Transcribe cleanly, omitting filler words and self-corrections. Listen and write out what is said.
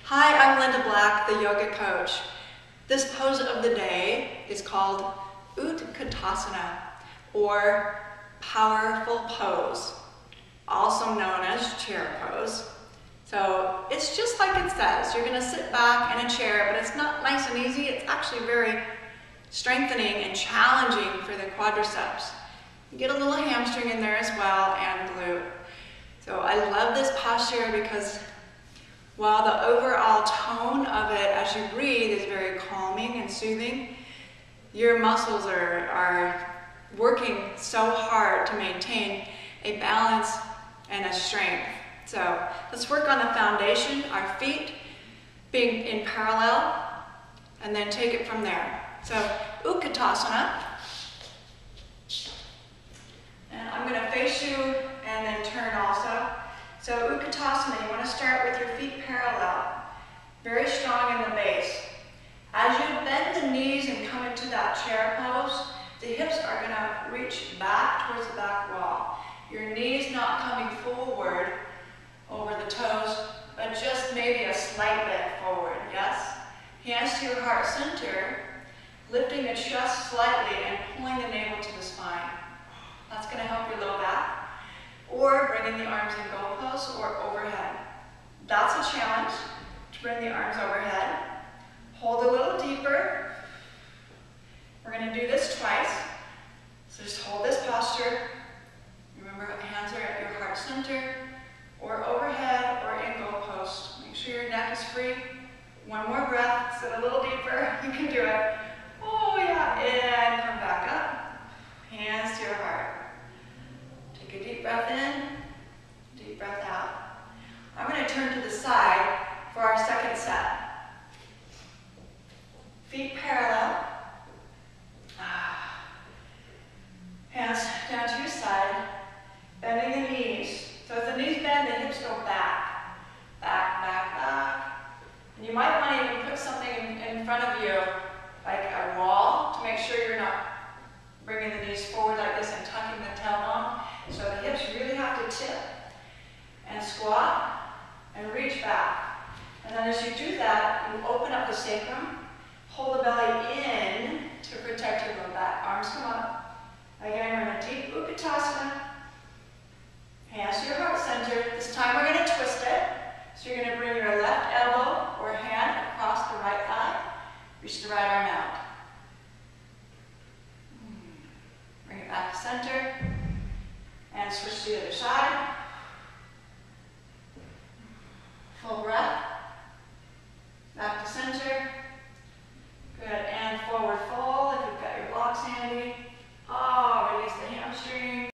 Hi, I'm Linda Black, the yoga coach. This pose of the day is called Utkatasana, or powerful pose, also known as chair pose. So it's just like it says. You're going to sit back in a chair, but it's not nice and easy. It's actually very strengthening and challenging for the quadriceps. You get a little hamstring in there as well, and glute. So I love this posture because while the overall tone of it as you breathe is very calming and soothing, your muscles are working so hard to maintain a balance and a strength. So let's work on the foundation, our feet being in parallel, and then take it from there. So Utkatasana, and I'm going to face you and then turn also. So Utkatasana, you want to start with your feet parallel, very strong in the base. As you bend the knees and come into that chair pose, the hips are going to reach back towards the back wall. Your knees not coming forward over the toes, but just maybe a slight bit forward, yes? Hands to your heart center, lifting the chest slightly and pulling the navel to the spine. That's going to help your low back. Or bringing the arms in goal pose or overhead. That's a challenge, to bring the arms overhead. Hold a little deeper. We're going to do this twice. So just hold this posture. Remember, hands are at your heart center, or overhead, or in goal post. Make sure your neck is free. One more breath, sit a little deeper. You can do it. Oh yeah, and come back up. Hands to your heart. Take a deep breath in, deep breath out. I'm going to turn to the side for our second set. Feet parallel. Hands down to your side, bending the knees. So as the knees bend, the hips go back, back, back, back. And you might want to even put something in front of you, like a wall, to make sure you're not bringing the knees forward like this and tucking the tailbone. So the hips really have to tip and squat and reach back. And then as you do that, you open up the sacrum, hold the belly in to protect your low back. Arms come up. Again, we're in a deep Utkatasana. Hands to your heart center. This time we're going to twist it. So you're going to bring your left elbow or hand across the right thigh. Reach the right arm out. Bring it back to center. And switch to the other side. Full breath. Back to center. Good. And forward fold if you've got your blocks handy.